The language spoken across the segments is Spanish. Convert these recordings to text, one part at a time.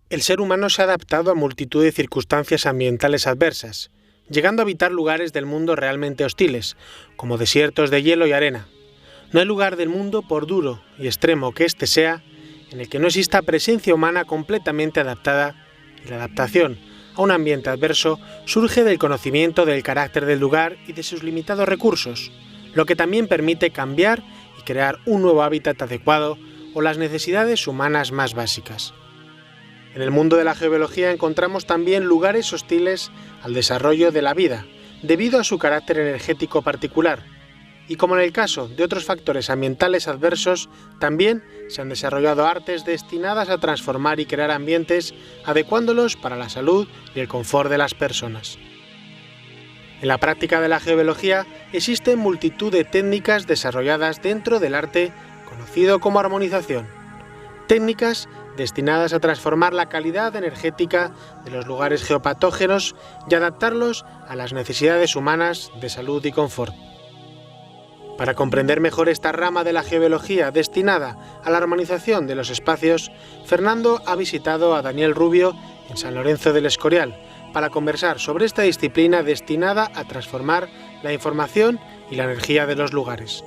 El ser humano se ha adaptado a multitud de circunstancias ambientales adversas, llegando a habitar lugares del mundo realmente hostiles, como desiertos de hielo y arena. No hay lugar del mundo, por duro y extremo que éste sea, en el que no exista presencia humana completamente adaptada, y la adaptación a un ambiente adverso surge del conocimiento del carácter del lugar y de sus limitados recursos, lo que también permite cambiar y crear un nuevo hábitat adecuado o las necesidades humanas más básicas. En el mundo de la geobiología encontramos también lugares hostiles al desarrollo de la vida, debido a su carácter energético particular, y como en el caso de otros factores ambientales adversos, también se han desarrollado artes destinadas a transformar y crear ambientes adecuándolos para la salud y el confort de las personas. En la práctica de la geobiología existen multitud de técnicas desarrolladas dentro del arte conocido como armonización, técnicas destinadas a transformar la calidad energética de los lugares geopatógenos y adaptarlos a las necesidades humanas de salud y confort. Para comprender mejor esta rama de la geobiología destinada a la armonización de los espacios, Fernando ha visitado a Daniel Rubio en San Lorenzo del Escorial para conversar sobre esta disciplina destinada a transformar la información y la energía de los lugares.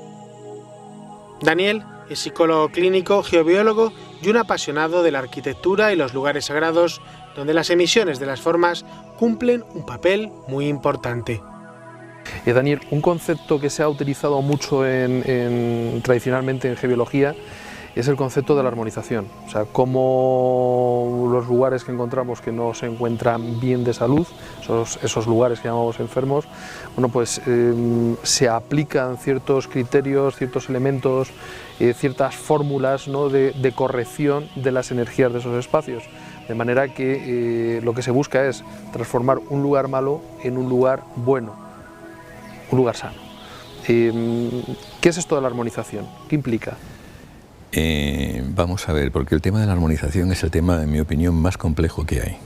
Daniel es psicólogo clínico, geobiólogo y un apasionado de la arquitectura y los lugares sagrados, donde las emisiones de las formas cumplen un papel muy importante. Daniel, un concepto que se ha utilizado mucho tradicionalmente en geobiología es el concepto de la armonización, o sea, cómo los lugares que encontramos que no se encuentran bien de salud, esos lugares que llamamos enfermos, bueno, pues se aplican ciertos criterios, ciertos elementos, ciertas fórmulas, ¿no?, de corrección de las energías de esos espacios, de manera que lo que se busca es transformar un lugar malo en un lugar bueno, un lugar sano. ¿Qué es esto de la armonización? ¿Qué implica? Vamos a ver, porque el tema de la armonización es el tema, en mi opinión, más complejo que hay.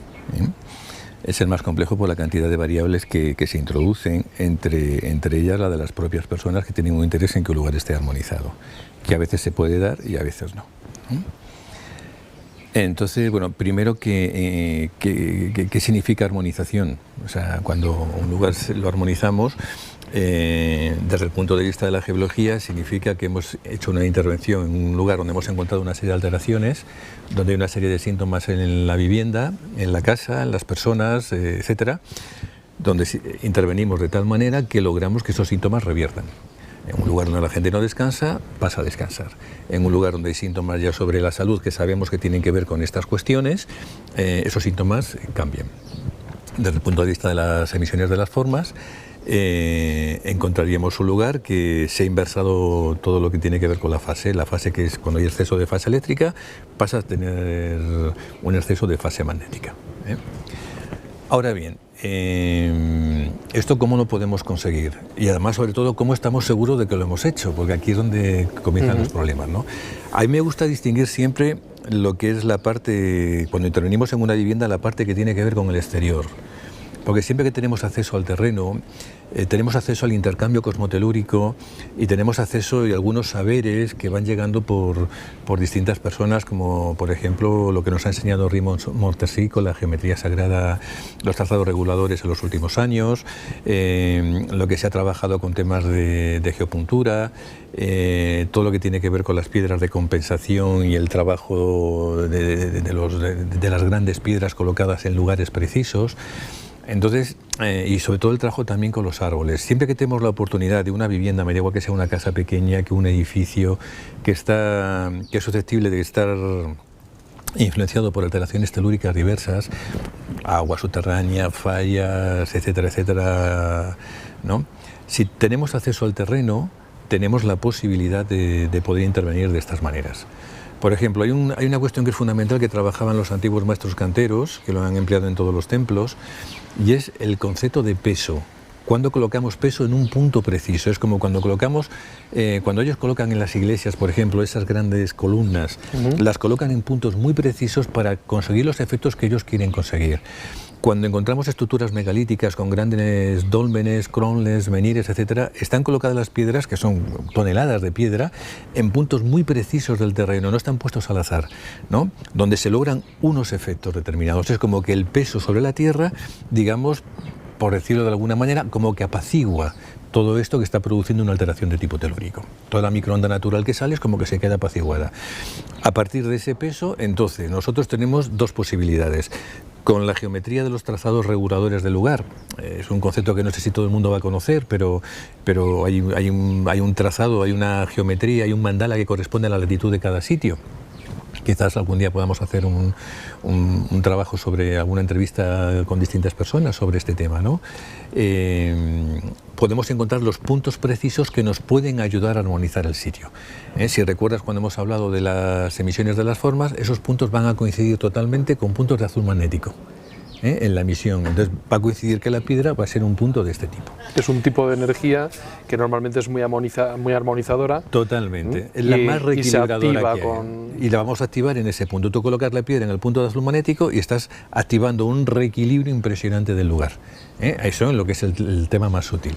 Es el más complejo por la cantidad de variables que se introducen, entre ellas la de las propias personas que tienen un interés en que un lugar esté armonizado, que a veces se puede dar y a veces no. Entonces, bueno, primero, ¿qué significa armonización? O sea, cuando un lugar lo armonizamos, desde el punto de vista de la geología, significa que hemos hecho una intervención en un lugar donde hemos encontrado una serie de alteraciones, donde hay una serie de síntomas en la vivienda, en la casa, en las personas, etcétera, donde intervenimos de tal manera que logramos que esos síntomas reviertan. En un lugar donde la gente no descansa, pasa a descansar. En un lugar donde hay síntomas ya sobre la salud que sabemos que tienen que ver con estas cuestiones, esos síntomas cambian. Desde el punto de vista de las emisiones de las formas, encontraríamos un lugar que se ha inversado todo lo que tiene que ver con la fase que es cuando hay exceso de fase eléctrica, pasa a tener un exceso de fase magnética. Ahora bien, ¿esto cómo lo podemos conseguir? Y además, sobre todo, ¿cómo estamos seguros de que lo hemos hecho? Porque aquí es donde comienzan los problemas, ¿no? A mí me gusta distinguir siempre lo que es la parte, cuando intervenimos en una vivienda, la parte que tiene que ver con el exterior. Porque siempre que tenemos acceso al terreno, tenemos acceso al intercambio cosmotelúrico y tenemos acceso a algunos saberes que van llegando por distintas personas, como por ejemplo lo que nos ha enseñado Raymond Mortessy con la geometría sagrada, los trazados reguladores en los últimos años, lo que se ha trabajado con temas de geopuntura, todo lo que tiene que ver con las piedras de compensación y el trabajo de las grandes piedras colocadas en lugares precisos. Entonces, y sobre todo el trabajo también con los árboles. Siempre que tenemos la oportunidad de una vivienda, me da igual que sea una casa pequeña, que un edificio, que es susceptible de estar influenciado por alteraciones telúricas diversas, agua subterránea, fallas, etcétera, etcétera, ¿no? Si tenemos acceso al terreno, tenemos la posibilidad de poder intervenir de estas maneras. Por ejemplo, hay una cuestión que es fundamental que trabajaban los antiguos maestros canteros, que lo han empleado en todos los templos, y es el concepto de peso. Cuando colocamos peso en un punto preciso, es como cuando cuando ellos colocan en las iglesias, por ejemplo, esas grandes columnas, las colocan en puntos muy precisos para conseguir los efectos que ellos quieren conseguir. Cuando encontramos estructuras megalíticas con grandes dólmenes, crónles, menires, etcétera, están colocadas las piedras, que son toneladas de piedra, en puntos muy precisos del terreno, no están puestos al azar, ¿no? Donde se logran unos efectos determinados. Es como que el peso sobre la tierra, digamos, por decirlo de alguna manera, como que apacigua todo esto que está produciendo una alteración de tipo telúrico. Toda la microonda natural que sale es como que se queda apaciguada. A partir de ese peso, entonces, nosotros tenemos dos posibilidades. Con la geometría de los trazados reguladores del lugar, es un concepto que no sé si todo el mundo va a conocer, pero hay un trazado, hay una geometría, hay un mandala que corresponde a la latitud de cada sitio. Quizás algún día podamos hacer un trabajo sobre alguna entrevista con distintas personas sobre este tema, ¿no? Podemos encontrar los puntos precisos que nos pueden ayudar a armonizar el sitio. Si recuerdas cuando hemos hablado de las emisiones de las formas, esos puntos van a coincidir totalmente con puntos de azul magnético en la emisión. Entonces va a coincidir que la piedra va a ser un punto de este tipo. Es un tipo de energía que normalmente es muy armonizadora. Totalmente. Es la más reequilibradora que hay. Y la vamos a activar en ese punto. Tú colocas la piedra en el punto de azul magnético y estás activando un reequilibrio impresionante del lugar. Eso es lo que es el tema más sutil.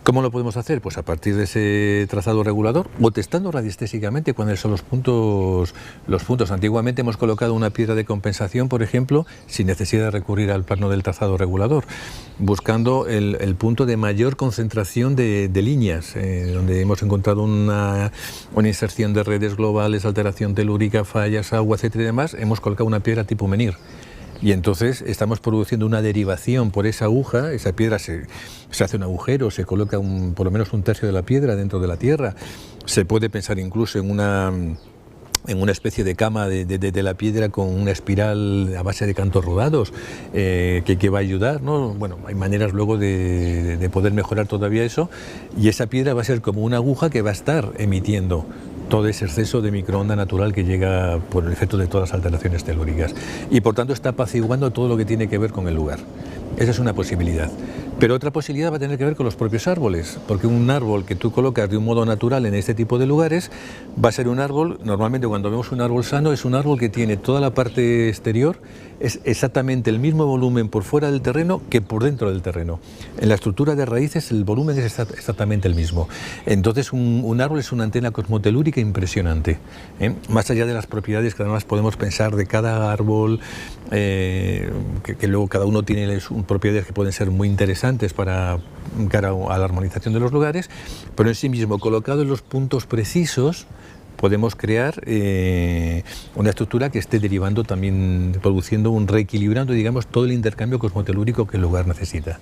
¿Cómo lo podemos hacer? Pues a partir de ese trazado regulador o testando radiestésicamente cuáles son los puntos. Antiguamente hemos colocado una piedra de compensación, por ejemplo, sin necesidad de recurrir al plano del trazado regulador, buscando el punto de mayor concentración de líneas, donde hemos encontrado una inserción de redes globales, alteración telúrica, fallas, agua, etcétera y demás. Hemos colocado una piedra tipo menhir. Y entonces estamos produciendo una derivación por esa aguja, esa piedra se hace un agujero, se coloca por lo menos un tercio de la piedra dentro de la tierra. Se puede pensar incluso en una especie de cama de la piedra con una espiral a base de cantos rodados que va a ayudar, ¿no? Bueno, hay maneras luego de poder mejorar todavía eso, y esa piedra va a ser como una aguja que va a estar emitiendo todo ese exceso de microonda natural que llega por el efecto de todas las alteraciones telúricas, y por tanto está apaciguando todo lo que tiene que ver con el lugar. Esa es una posibilidad. Pero otra posibilidad va a tener que ver con los propios árboles, porque un árbol que tú colocas de un modo natural en este tipo de lugares va a ser un árbol, normalmente cuando vemos un árbol sano, es un árbol que tiene toda la parte exterior, es exactamente el mismo volumen por fuera del terreno que por dentro del terreno. En la estructura de raíces el volumen es exactamente el mismo. Entonces un árbol es una antena cosmotelúrica impresionante, más allá de las propiedades que además podemos pensar de cada árbol, que luego cada uno tiene propiedades que pueden ser muy interesantes para cara a la armonización de los lugares, pero en sí mismo, colocado en los puntos precisos, podemos crear una estructura que esté derivando también, produciendo reequilibrando, digamos, todo el intercambio cosmotelúrico que el lugar necesita.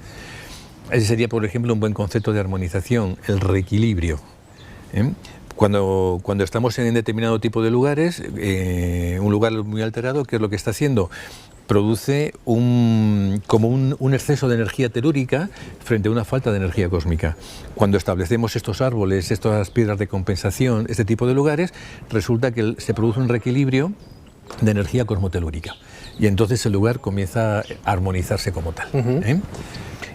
Ese sería, por ejemplo, un buen concepto de armonización, el reequilibrio. Cuando estamos en determinado tipo de lugares, un lugar muy alterado, ¿qué es lo que está haciendo? Produce como un exceso de energía telúrica frente a una falta de energía cósmica. Cuando establecemos estos árboles, estas piedras de compensación, este tipo de lugares, resulta que se produce un reequilibrio de energía cosmotelúrica. Y entonces el lugar comienza a armonizarse como tal.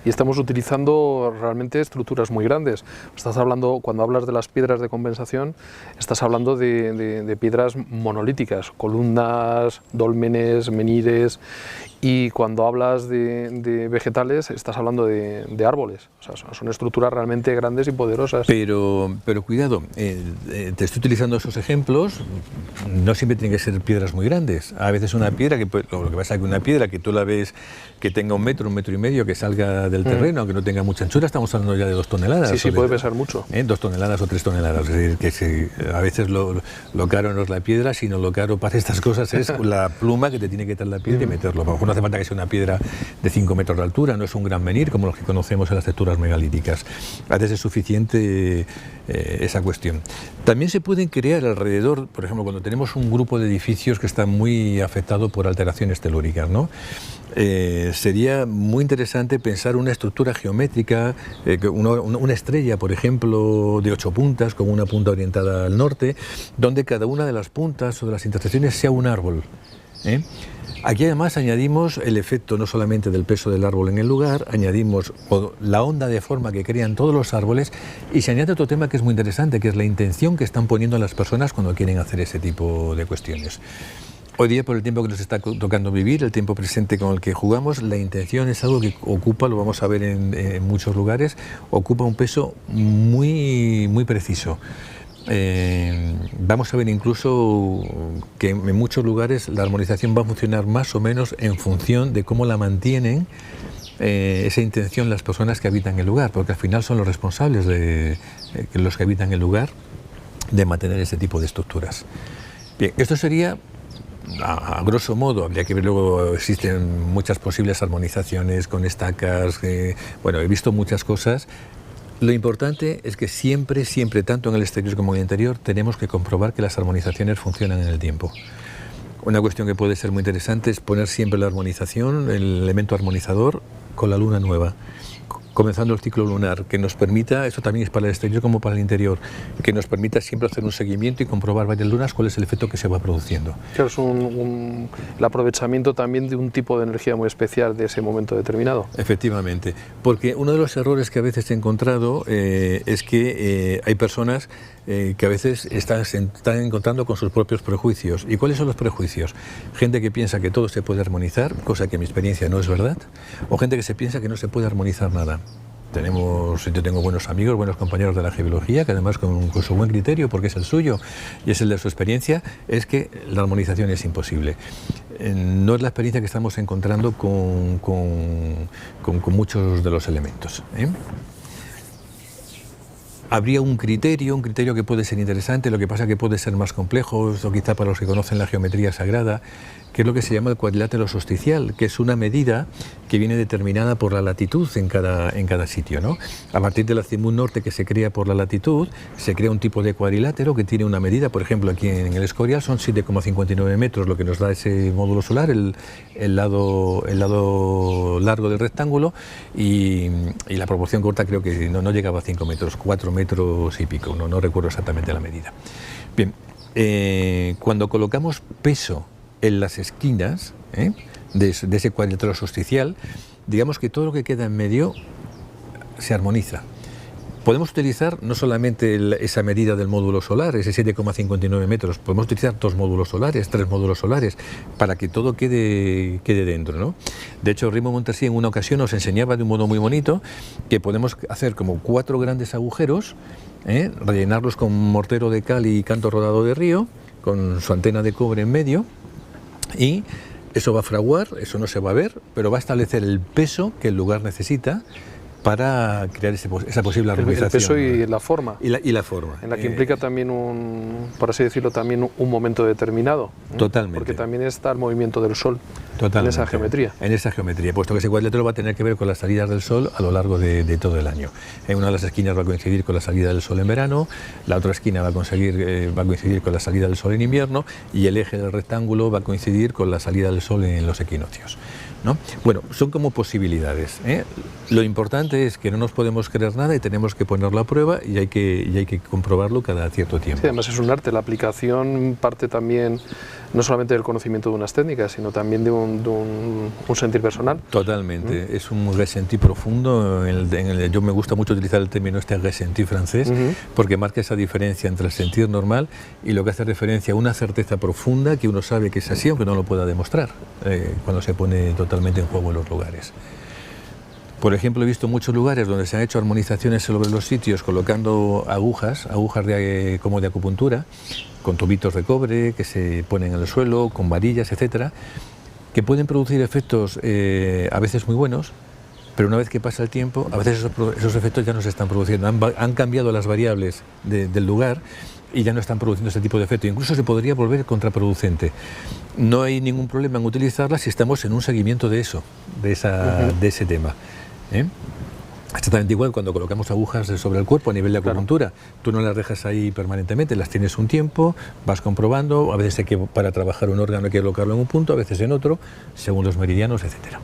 Y estamos utilizando realmente estructuras muy grandes. Estás hablando, cuando hablas de las piedras de compensación, estás hablando de piedras monolíticas, columnas, dólmenes, menhires, y cuando hablas de vegetales, estás hablando de árboles. O sea, son estructuras realmente grandes y poderosas. Pero cuidado, te estoy utilizando esos ejemplos, no siempre tienen que ser piedras muy grandes. A veces una piedra, lo que pasa es que una piedra que tú la ves que tenga un metro y medio, que salga del terreno, aunque no tenga mucha anchura, estamos hablando ya de 2 toneladas. Sí, puede pesar mucho. 2 toneladas o 3 toneladas. Es decir, que a veces lo caro no es la piedra, sino lo caro para estas cosas es la pluma que te tiene que quitar la piedra y meterlo. A lo mejor no hace falta que sea una piedra de 5 metros de altura, no es un gran menhir como los que conocemos en las texturas megalíticas. A veces es suficiente esa cuestión. También se pueden crear alrededor, por ejemplo, cuando tenemos un grupo de edificios que está muy afectado por alteraciones telúricas, ¿no? Sería muy interesante pensar una estructura geométrica, una estrella, por ejemplo, de 8 puntas, con una punta orientada al norte, donde cada una de las puntas o de las intersecciones sea un árbol. Aquí además añadimos el efecto no solamente del peso del árbol en el lugar, añadimos la onda de forma que crean todos los árboles, y se añade otro tema que es muy interesante, que es la intención que están poniendo las personas cuando quieren hacer ese tipo de cuestiones. Hoy día, por el tiempo que nos está tocando vivir, el tiempo presente con el que jugamos, la intención es algo que ocupa, lo vamos a ver en muchos lugares, ocupa un peso muy, muy preciso. Vamos a ver incluso que en muchos lugares la armonización va a funcionar más o menos en función de cómo la mantienen esa intención las personas que habitan el lugar, porque al final son los responsables de los que habitan el lugar de mantener ese tipo de estructuras. Bien, esto sería a grosso modo. Habría que ver, luego existen muchas posibles armonizaciones con estacas, bueno, he visto muchas cosas. Lo importante es que siempre, tanto en el exterior como en el interior, tenemos que comprobar que las armonizaciones funcionan en el tiempo. Una cuestión que puede ser muy interesante es poner siempre la armonización, el elemento armonizador, con la luna nueva, comenzando el ciclo lunar, que nos permita, esto también es para el exterior como para el interior, que nos permita siempre hacer un seguimiento y comprobar varias lunas cuál es el efecto que se va produciendo. Claro, es el aprovechamiento también de un tipo de energía muy especial de ese momento determinado. Efectivamente, porque uno de los errores que a veces he encontrado es que hay personas que a veces están encontrando con sus propios prejuicios. ¿Y cuáles son los prejuicios? Gente que piensa que todo se puede armonizar, cosa que en mi experiencia no es verdad, o gente que se piensa que no se puede armonizar nada. Yo tengo buenos amigos, buenos compañeros de la geología, que además con su buen criterio, porque es el suyo y es el de su experiencia, es que la armonización es imposible. No es la experiencia que estamos encontrando con muchos de los elementos, ¿eh? Habría un criterio que puede ser interesante, lo que pasa que puede ser más complejo, o quizá para los que conocen la geometría sagrada, que es lo que se llama el cuadrilátero solsticial, que es una medida que viene determinada por la latitud en cada sitio, ¿no? A partir del azimut norte que se crea por la latitud, se crea un tipo de cuadrilátero que tiene una medida, por ejemplo, aquí en el Escorial son 7,59 metros, lo que nos da ese módulo solar, el lado largo del rectángulo, y la proporción corta creo que no llegaba a 5 metros, 4 metros y pico, no recuerdo exactamente la medida. Bien, cuando colocamos peso en las esquinas de ese cuadrilátero solsticial, digamos que todo lo que queda en medio se armoniza. Podemos utilizar no solamente esa medida del módulo solar, ese 7,59 metros, podemos utilizar 2 módulos solares, 3 módulos solares, para que todo quede dentro, ¿no? De hecho, Raymond Montersí en una ocasión nos enseñaba de un modo muy bonito que podemos hacer como 4 grandes agujeros, rellenarlos con mortero de cal y canto rodado de río, con su antena de cobre en medio, y eso va a fraguar, eso no se va a ver, pero va a establecer el peso que el lugar necesita para crear esa posible armonización. El peso y la forma. Y la forma. En la que implica también por así decirlo, también un momento determinado. Totalmente. Porque también está el movimiento del Sol. Totalmente. En esa geometría. En esa geometría, puesto que ese cuadrilátero va a tener que ver con las salidas del Sol a lo largo de todo el año. En una de las esquinas va a coincidir con la salida del Sol en verano, la otra esquina va a coincidir con la salida del Sol en invierno, y el eje del rectángulo va a coincidir con la salida del Sol en los equinoccios, ¿no? Bueno, son como posibilidades, ¿eh? Lo importante es que no nos podemos creer nada y tenemos que ponerlo a prueba, y hay que comprobarlo cada cierto tiempo. Sí, además es un arte. La aplicación parte también no solamente del conocimiento de unas técnicas, sino también de un sentir personal. Totalmente. Es un ressenti profundo. Yo me gusta mucho utilizar el término ressenti francés, porque marca esa diferencia entre el sentir normal y lo que hace referencia a una certeza profunda que uno sabe que es así, aunque no lo pueda demostrar cuando se pone totalmente en juego en los lugares. Por ejemplo, he visto muchos lugares donde se han hecho armonizaciones sobre los sitios colocando agujas como de acupuntura, con tubitos de cobre que se ponen en el suelo, con varillas, etcétera, que pueden producir efectos a veces muy buenos, pero una vez que pasa el tiempo, a veces esos efectos ya no se están produciendo. Han cambiado las variables del lugar y ya no están produciendo ese tipo de efecto. Incluso se podría volver contraproducente. No hay ningún problema en utilizarla si estamos en un seguimiento de eso, de ese tema. Exactamente igual cuando colocamos agujas sobre el cuerpo a nivel de acupuntura. Tú no las dejas ahí permanentemente, las tienes un tiempo, vas comprobando, a veces para trabajar un órgano hay que colocarlo en un punto, a veces en otro, según los meridianos, etcétera.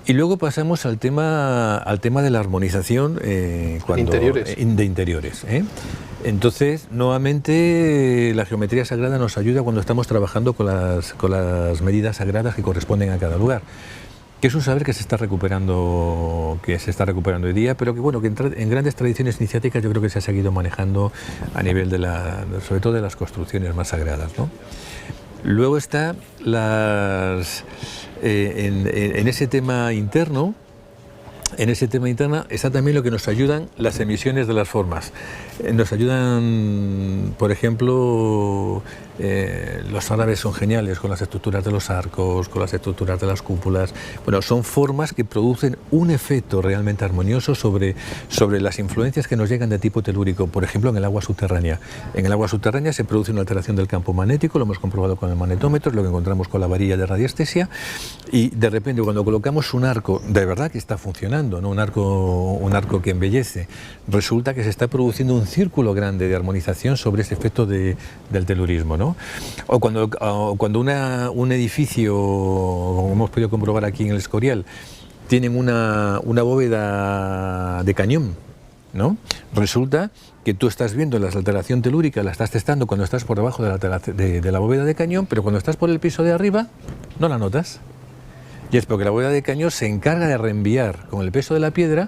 Y luego pasamos al tema de la armonización de interiores. Entonces, nuevamente, la geometría sagrada nos ayuda cuando estamos trabajando con las medidas sagradas que corresponden a cada lugar, que es un saber que se está recuperando hoy día, pero que en grandes tradiciones iniciáticas yo creo que se ha seguido manejando a nivel sobre todo de las construcciones más sagradas, ¿no? Luego está en ese tema interno. En ese tema interno está también lo que nos ayudan las emisiones de las formas. Nos ayudan, por ejemplo, los árabes son geniales con las estructuras de los arcos, con las estructuras de las cúpulas. Bueno, son formas que producen un efecto realmente armonioso sobre las influencias que nos llegan de tipo telúrico, por ejemplo, en el agua subterránea. En el agua subterránea se produce una alteración del campo magnético, lo hemos comprobado con el magnetómetro, es lo que encontramos con la varilla de radiestesia, y de repente cuando colocamos un arco de verdad que está funcionando, ¿no? un arco que embellece, resulta que se está produciendo un círculo grande de armonización sobre ese efecto del telurismo, ¿no? O cuando un edificio, como hemos podido comprobar aquí en el Escorial, tienen una bóveda de cañón, ¿no? Resulta que tú estás viendo la alteración telúrica, la estás testando cuando estás por debajo de la bóveda de cañón, pero cuando estás por el piso de arriba no la notas. Y es porque la bóveda de cañón se encarga de reenviar con el peso de la piedra.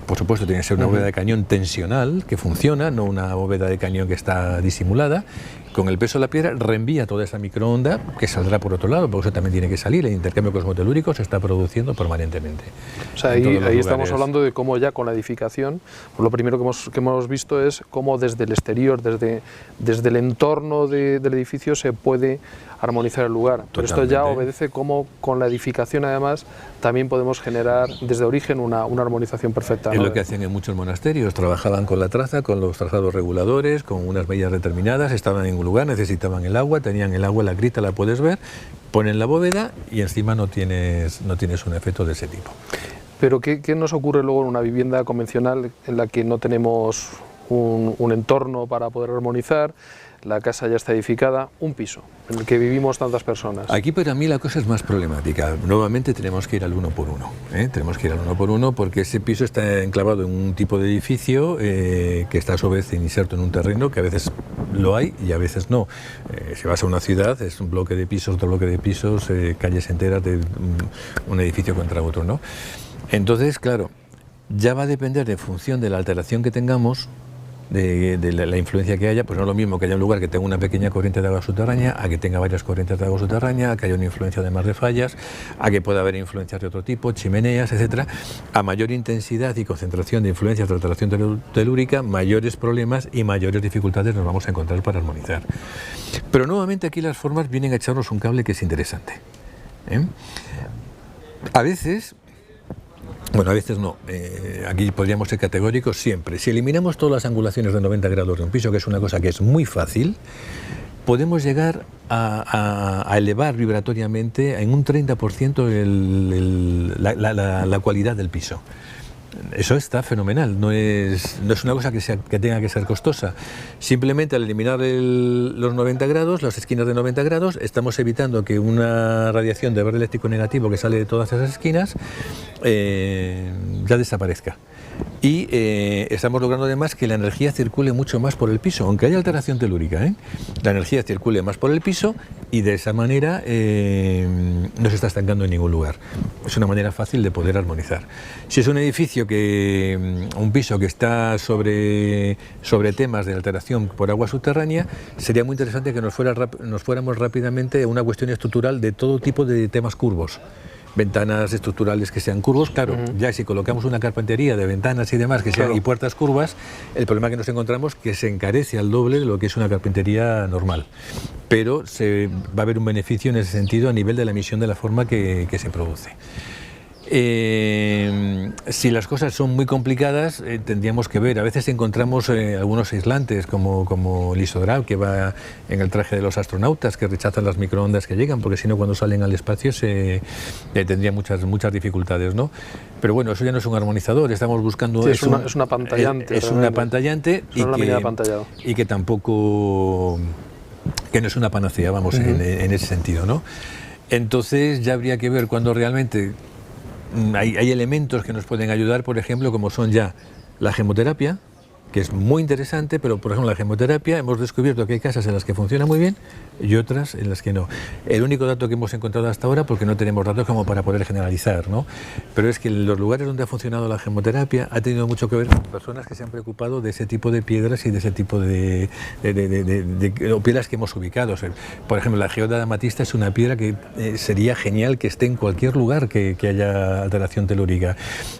Por supuesto tiene que ser una bóveda de cañón tensional que funciona, no una bóveda de cañón que está disimulada. Con el peso de la piedra reenvía toda esa microonda que saldrá por otro lado, porque eso también tiene que salir. El intercambio cosmotelúrico se está produciendo permanentemente. O sea, ahí estamos hablando de cómo ya con la edificación, pues lo primero que hemos visto es cómo desde el exterior, desde el entorno del edificio se puede armonizar el lugar. Pero esto ya obedece cómo con la edificación además también podemos generar desde origen una armonización perfecta, ¿no? Es lo que hacían en muchos monasterios, trabajaban con la traza, con los trazados reguladores, con unas medidas determinadas, estaban en un lugar, necesitaban el agua, tenían el agua, la grita la puedes ver, ponen la bóveda y encima no tienes un efecto de ese tipo. Pero ¿qué nos ocurre luego en una vivienda convencional en la que no tenemos un entorno para poder armonizar? La casa ya está edificada, un piso en el que vivimos tantas personas. Aquí para mí la cosa es más problemática. Nuevamente tenemos que ir al uno por uno. Tenemos que ir al uno por uno porque ese piso está enclavado en un tipo de edificio que está a su vez inserto en un terreno que a veces lo hay y a veces no. Si vas a una ciudad es un bloque de pisos, otro bloque de pisos, calles enteras de un edificio contra otro, ¿no? Entonces, claro, ya va a depender en función de la alteración que tengamos, de la influencia que haya, pues no es lo mismo que haya un lugar que tenga una pequeña corriente de agua subterránea, a que tenga varias corrientes de agua subterránea, a que haya una influencia además de fallas, a que pueda haber influencias de otro tipo, chimeneas, etcétera. A mayor intensidad y concentración de influencias de alteración telúrica, mayores problemas y mayores dificultades nos vamos a encontrar para armonizar. Pero nuevamente aquí las formas vienen a echarnos un cable que es interesante. A veces... Bueno, a veces no. Aquí podríamos ser categóricos siempre. Si eliminamos todas las angulaciones de 90 grados de un piso, que es una cosa que es muy fácil, podemos llegar a elevar vibratoriamente en un 30% la cualidad del piso. Eso está fenomenal, no es una cosa que tenga que ser costosa. Simplemente al eliminar los 90 grados, las esquinas de 90 grados, estamos evitando que una radiación de verde eléctrico negativo que sale de todas esas esquinas ya desaparezca. Y estamos logrando además que la energía circule mucho más por el piso, aunque haya alteración telúrica, la energía circule más por el piso y de esa manera no se está estancando en ningún lugar. Es una manera fácil de poder armonizar. Si es un edificio un piso que está sobre temas de alteración por agua subterránea, sería muy interesante que nos fuéramos rápidamente a una cuestión estructural de todo tipo de temas curvos. Ventanas estructurales que sean curvos, claro, ya si colocamos una carpintería de ventanas y demás y puertas curvas, el problema que nos encontramos es que se encarece al doble de lo que es una carpintería normal, pero va a haber un beneficio en ese sentido a nivel de la emisión de la forma que se produce. Si las cosas son muy complicadas, tendríamos que ver. A veces encontramos algunos aislantes como el isodral que va en el traje de los astronautas, que rechazan las microondas que llegan, porque si no cuando salen al espacio tendría muchas muchas dificultades, ¿no? Pero bueno, eso ya no es un armonizador, estamos buscando... Sí, es una pantallante. Es una pantallante y que tampoco... que no es una panacea, vamos, en ese sentido, ¿no? Entonces ya habría que ver cuando realmente... Hay elementos que nos pueden ayudar, por ejemplo, como son ya la gemoterapia, que es muy interesante, pero por ejemplo la gemoterapia hemos descubierto que hay casas en las que funciona muy bien y otras en las que no. El único dato que hemos encontrado hasta ahora, porque no tenemos datos como para poder generalizar, ¿no? Pero es que en los lugares donde ha funcionado la gemoterapia ha tenido mucho que ver con personas que se han preocupado de ese tipo de piedras y de ese tipo de piedras que hemos ubicado. O sea, por ejemplo, la geoda de amatista es una piedra que sería genial que esté en cualquier lugar que haya alteración telúrica,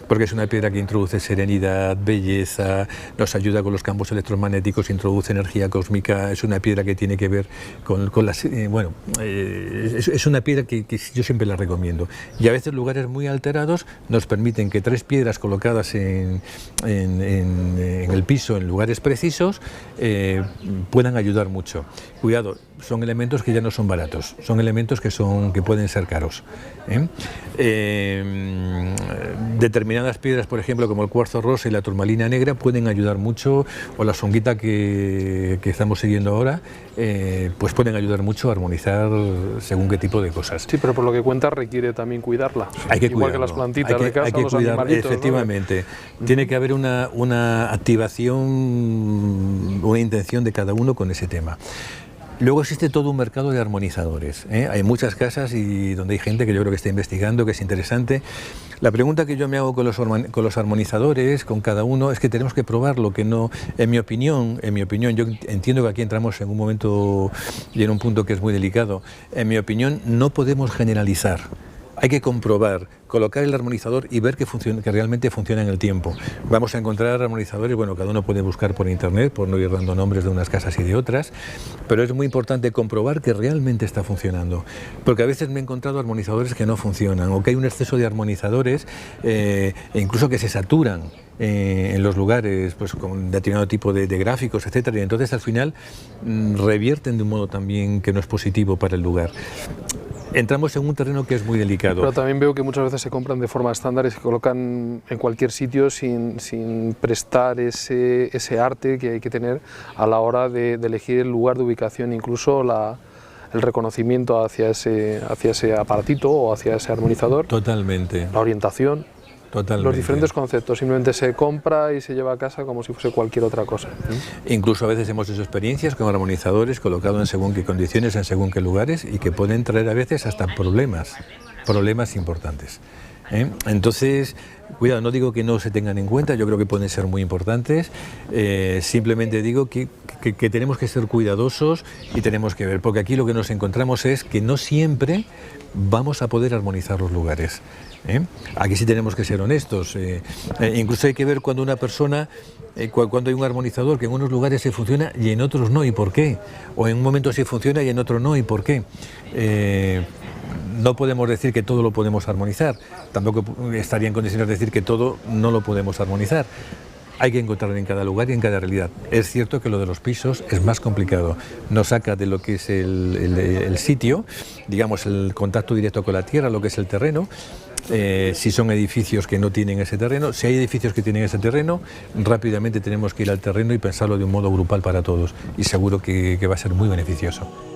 porque es una piedra que introduce serenidad, belleza, nos ayuda con los campos electromagnéticos, introduce energía cósmica, es una piedra que tiene que ver con las... es una piedra que yo siempre la recomiendo. Y a veces lugares muy alterados nos permiten que 3 piedras colocadas en el piso, en lugares precisos, puedan ayudar mucho. Cuidado, son elementos que ya no son baratos, son elementos que pueden ser caros. Determinadas piedras, por ejemplo, como el cuarzo rosa y la turmalina negra, pueden ayudar mucho, o la songuita que estamos siguiendo ahora, pues pueden ayudar mucho a armonizar según qué tipo de cosas. Sí, pero por lo que cuentas requiere también cuidarla. Hay que igual cuidarlo, que las plantitas de casa, hay que los cuidar, animalitos, efectivamente. ¿No? Tiene que haber una activación, una intención de cada uno con ese tema. Luego existe todo un mercado de armonizadores, ¿eh? Hay muchas casas y donde hay gente que yo creo que está investigando, que es interesante. La pregunta que yo me hago con los armonizadores, con cada uno, es que tenemos que probarlo, que no, en mi opinión, yo entiendo que aquí entramos en un momento y en un punto que es muy delicado. En mi opinión, no podemos generalizar. Hay que comprobar, colocar el armonizador y ver que realmente funciona en el tiempo. Vamos a encontrar armonizadores, bueno, cada uno puede buscar por internet, por no ir dando nombres de unas casas y de otras, pero es muy importante comprobar que realmente está funcionando, porque a veces me he encontrado armonizadores que no funcionan, o que hay un exceso de armonizadores, e incluso que se saturan en los lugares, pues con determinado tipo de gráficos, etcétera, y entonces al final revierten de un modo también que no es positivo para el lugar. Entramos en un terreno que es muy delicado. Pero también veo que muchas veces se compran de forma estándar y se colocan en cualquier sitio sin prestar ese arte que hay que tener a la hora de elegir el lugar de ubicación, incluso el reconocimiento hacia ese aparatito o hacia ese armonizador. Totalmente. La orientación. Totalmente. Los diferentes conceptos, simplemente se compra y se lleva a casa como si fuese cualquier otra cosa. Incluso a veces hemos hecho experiencias con armonizadores colocados en según qué condiciones, en según qué lugares, y que pueden traer a veces hasta problemas importantes. Entonces, cuidado, no digo que no se tengan en cuenta, yo creo que pueden ser muy importantes, simplemente digo que tenemos que ser cuidadosos y tenemos que ver, porque aquí lo que nos encontramos es que no siempre vamos a poder armonizar los lugares. Aquí sí tenemos que ser honestos, incluso hay que ver cuando una persona, cuando hay un armonizador que en unos lugares se funciona y en otros no, ¿y por qué? O en un momento sí funciona y en otro no, ¿y por qué? No podemos decir que todo lo podemos armonizar, tampoco estaría en condiciones de decir que todo no lo podemos armonizar. Hay que encontrar en cada lugar y en cada realidad. Es cierto que lo de los pisos es más complicado, nos saca de lo que es el sitio, digamos el contacto directo con la tierra, lo que es el terreno. Si son edificios que no tienen ese terreno, si hay edificios que tienen ese terreno, rápidamente tenemos que ir al terreno y pensarlo de un modo grupal para todos, y seguro que va a ser muy beneficioso.